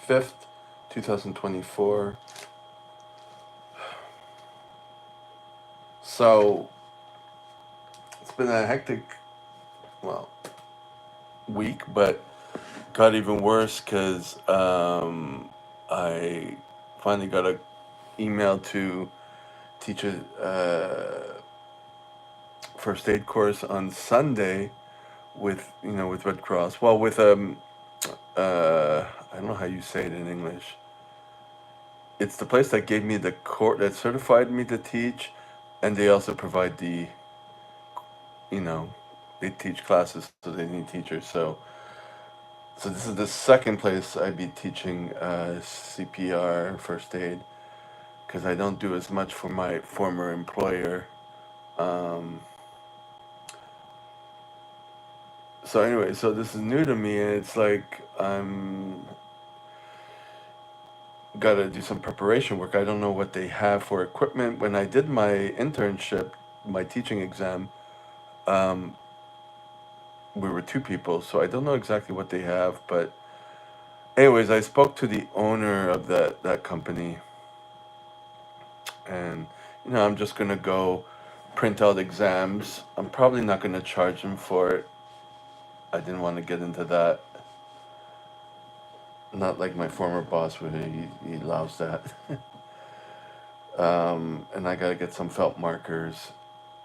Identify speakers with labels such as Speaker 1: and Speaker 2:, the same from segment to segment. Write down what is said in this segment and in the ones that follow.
Speaker 1: 5th, 2024. So it's been a hectic, well, week, but got even worse because I finally got a email to teach a first aid course on Sunday with with Red Cross. Well, with I don't know how you say it in English. It's the place that gave me the court that certified me to teach, and they also provide you know, they teach classes, so they need teachers. So this is the second place I'd be teaching CPR, first aid, because I don't do as much for my former employer. Um, so anyway, so this is new to me, and it's like I'm gotta do some preparation work. I don't know what they have for equipment. When I did my internship, my teaching exam, um, we were two people, so I don't know exactly what they have. But anyways, I spoke to the owner of that company, and I'm just gonna go print out exams. I'm probably not gonna charge him for it. I didn't want to get into that. Not like my former boss where he allows that. And I gotta get some felt markers.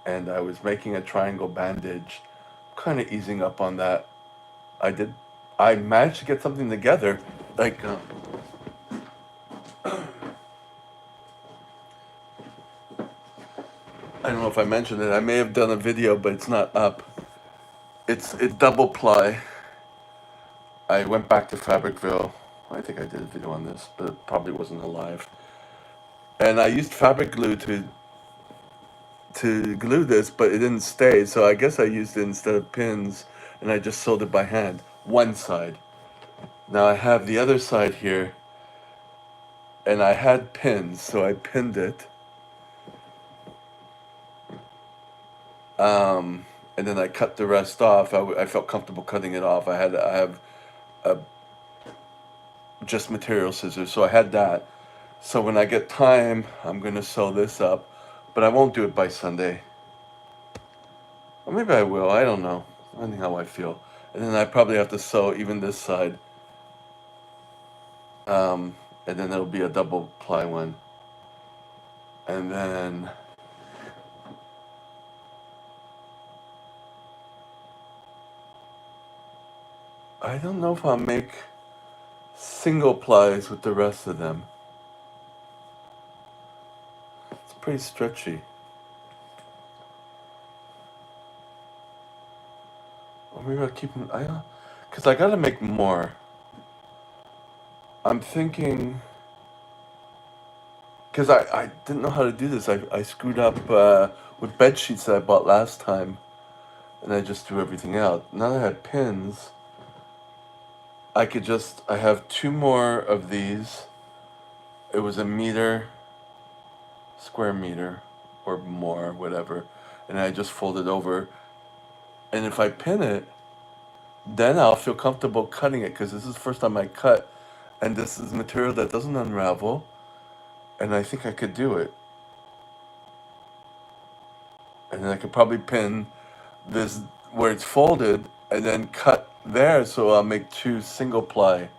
Speaker 1: And I was making a triangle bandage, kind of easing up on that. I did. I managed to get something together. Like I don't know if I mentioned it. I may have done a video, but it's not up. It's double ply. I went back to Fabricville. I think I did a video on this, but it probably wasn't alive. And I used fabric glue to glue this, but it didn't stay. So I guess I used it instead of pins, and I just sewed it by hand. One side. Now I have the other side here, and I had pins, so I pinned it. And then I cut the rest off. I felt comfortable cutting it off. I have uh, just material scissors, so I had that. So when I get time, I'm gonna sew this up, but I won't do it by Sunday. Or maybe I will. I don't know. Depending how I feel. And then I probably have to sew even this side. And then it'll be a double ply one. And then I don't know if I'll make single plies with the rest of them. It's pretty stretchy. Or maybe I'll keep them. Because I gotta make more. I'm thinking. Because I didn't know how to do this. I screwed up with bed sheets that I bought last time. And I just threw everything out. Now that I had pins, I have two more of these. It was a meter, square meter, or more, whatever. And I just fold it over. And if I pin it, then I'll feel comfortable cutting it because this is the first time I cut. And this is material that doesn't unravel. And I think I could do it. And then I could probably pin this where it's folded and then cut there so I'll make two single ply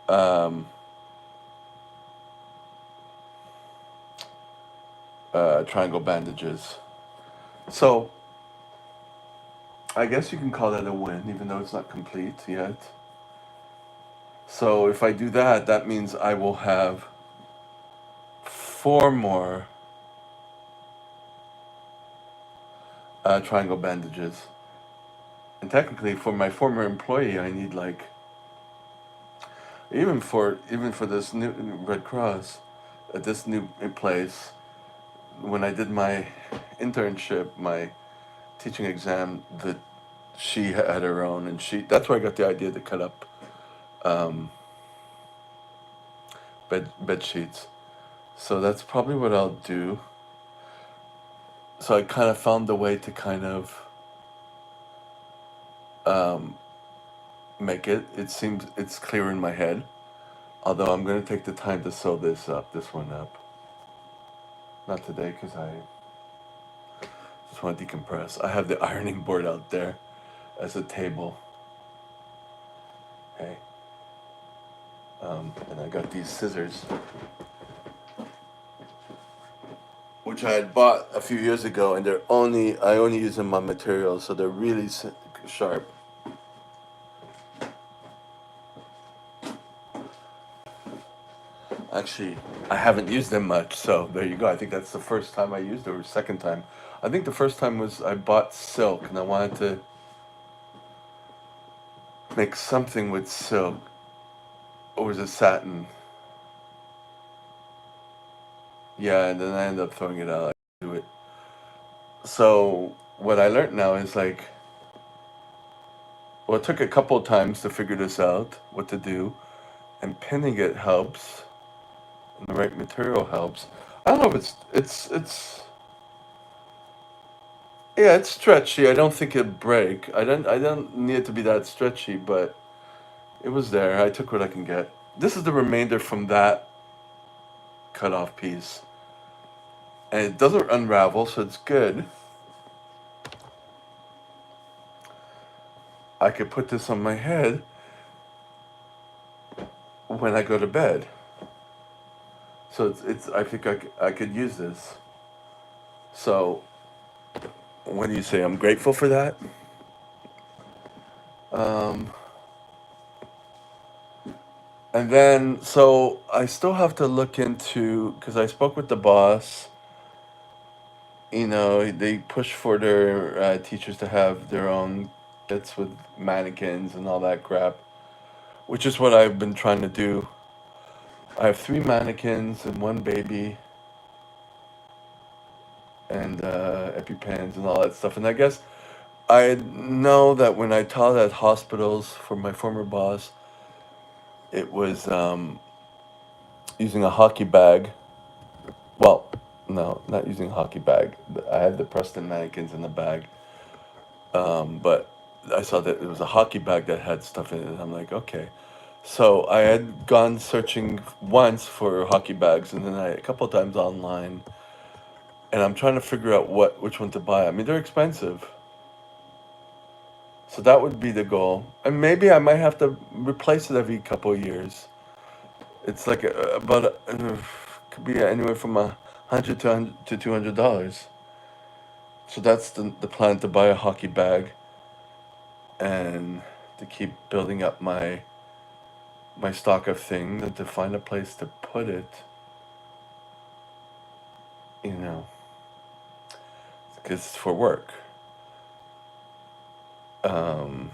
Speaker 1: um, triangle bandages. So I guess you can call that a win, even though it's not complete yet. So if I do that, that means I will have four more triangle bandages. And technically, for my former employee, I need like even for this new Red Cross at this new place. When I did my internship, my teaching exam, that she had her own, and that's where I got the idea to cut up um, bed sheets. So that's probably what I'll do. So I kind of found the way to kind of um, make it. It seems it's clear in my head. Although I'm gonna take the time to sew this one up. Not today, because I just want to decompress. I have the ironing board out there as a table. Hey, and I got these scissors, which I had bought a few years ago, and I only use them on materials, so they're really sharp. Actually, I haven't used them much, so there you go. I think that's the first time I used it, or second time. I think the first time was I bought silk, and I wanted to make something with silk, or was it satin? Yeah, and then I ended up throwing it out. I do it. So what I learned now is like, well, it took a couple of times to figure this out, what to do, and pinning it helps, and the right material helps. I don't know if it's yeah, it's stretchy. I don't think it'd break. I don't need it to be that stretchy, but it was there. I took what I can get. This is the remainder from that cut off piece. And it doesn't unravel, so it's good. I could put this on my head when I go to bed. So it's I think I could use this. So what do you say? I'm grateful for that. Um, and then, so I still have to look into, because I spoke with the boss. You know, they push for their teachers to have their own kits with mannequins and all that crap, which is what I've been trying to do. I have three mannequins and one baby and EpiPens and all that stuff. And I guess I know that when I taught at hospitals for my former boss, it was using a hockey bag. Well, no, not using a hockey bag. I had the Preston mannequins in the bag, but I saw that it was a hockey bag that had stuff in it. And I'm like, okay. So I had gone searching once for hockey bags, and then a couple of times online, and I'm trying to figure out which one to buy. I mean, they're expensive, so that would be the goal. And maybe I might have to replace it every couple of years. It's like about could be anywhere from $100 to $200. So that's the plan, to buy a hockey bag and to keep building up my stock of things, and to find a place to put it, you know, because it's for work. Um,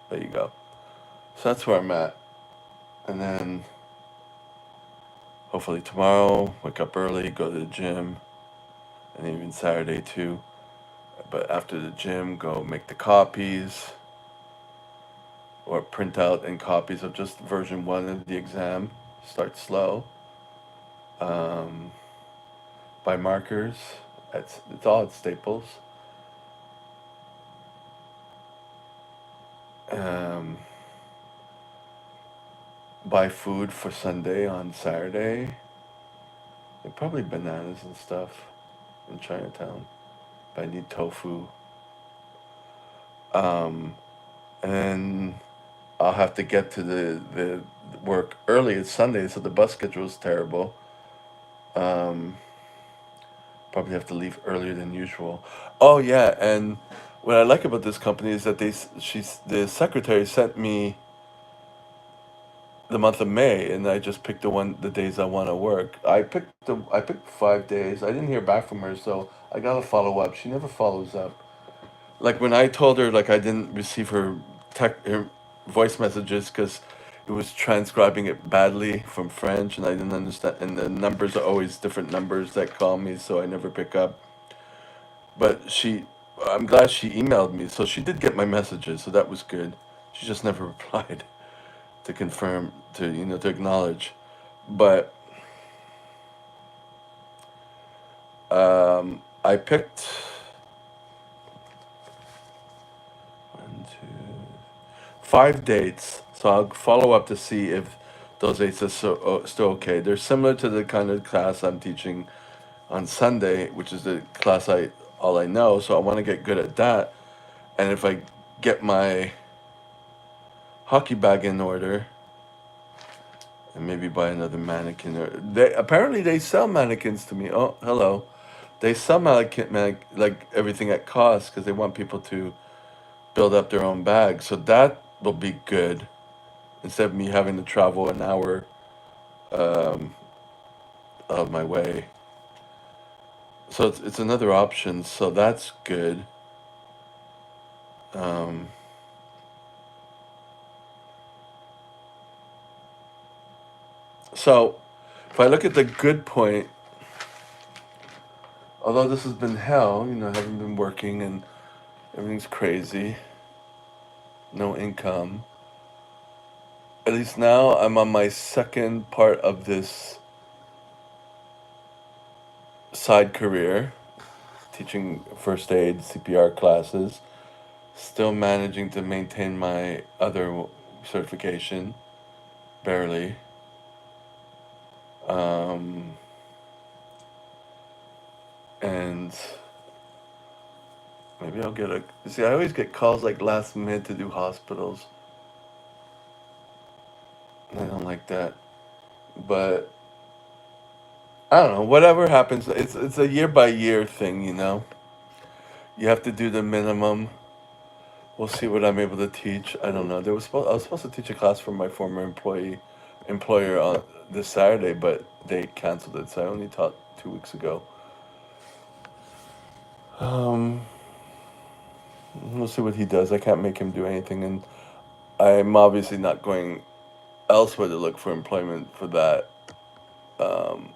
Speaker 1: there you go. So that's where I'm at. And then hopefully tomorrow, wake up early, go to the gym, and even Saturday too. But after the gym, go make the copies or print out and copies of just version one of the exam. Start slow. Um, buy markers. It's all at Staples. Um, buy food for Sunday on Saturday. And probably bananas and stuff in Chinatown. But I need tofu. Um, and I'll have to get to the work early. It's Sunday, so the bus schedule is terrible. Um, probably have to leave earlier than usual. Oh yeah, and what I like about this company is that the secretary sent me the month of May, and I just picked the days I want to work. I picked 5 days. I didn't hear back from her, so I gotta follow up. She never follows up. Like when I told her like I didn't receive her voice messages because it was transcribing it badly from French, and I didn't understand. And the numbers are always different numbers that call me, so I never pick up. But I'm glad she emailed me, so she did get my messages, so that was good. She just never replied to confirm, to acknowledge. But I picked one, two, 5 dates, so I'll follow up to see if those eights are still okay. They're similar to the kind of class I'm teaching on Sunday, which is the class I all I know. So I want to get good at that. And if I get my hockey bag in order, and maybe buy another mannequin, or they apparently they sell mannequins to me. Oh, hello, they sell like everything at cost because they want people to build up their own bags. So that will be good instead of me having to travel an hour um, of my way. So it's another option. So that's good. Um, so if I look at the good point, although this has been hell, I haven't been working and everything's crazy, no income. At least now I'm on my second part of this side career, teaching first aid, CPR classes, still managing to maintain my other certification, barely. Um, and maybe I'll get a. See, I always get calls like last minute to do hospitals. I don't like that. But I don't know. Whatever happens, it's a year by year thing. You have to do the minimum. We'll see what I'm able to teach. I don't know. I was supposed to teach a class for my former employer on this Saturday, but they canceled it. So I only taught 2 weeks ago. Um, we'll see what he does. I can't make him do anything, and I'm obviously not going elsewhere to look for employment for that. Um,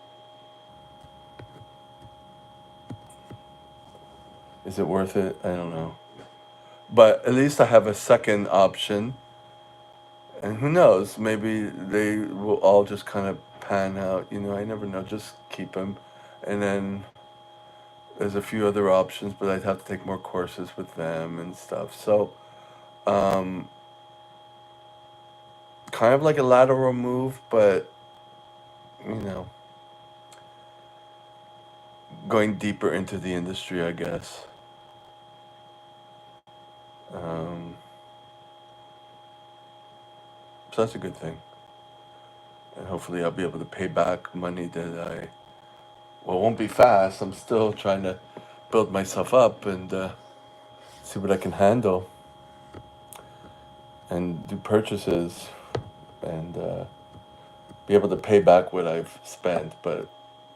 Speaker 1: is it worth it? I don't know. But at least I have a second option. And who knows? Maybe they will all just kind of pan out. I never know. Just keep them. And then there's a few other options, but I'd have to take more courses with them and stuff. So, um, kind of like a lateral move, but, you know, going deeper into the industry, I guess. Um, so that's a good thing. And hopefully I'll be able to pay back money that well, it won't be fast. I'm still trying to build myself up and see what I can handle and do purchases and be able to pay back what I've spent, but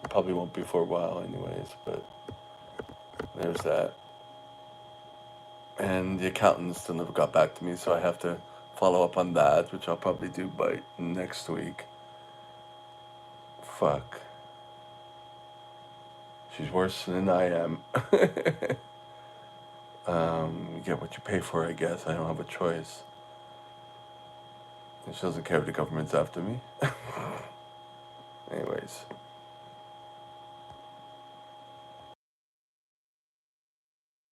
Speaker 1: probably won't be for a while, anyways. But there's that. And the accountant still never got back to me, so I have to follow up on that, which I'll probably do by next week. Fuck. She's worse than I am. You get what you pay for, I guess. I don't have a choice. And she doesn't care if the government's after me. Anyways.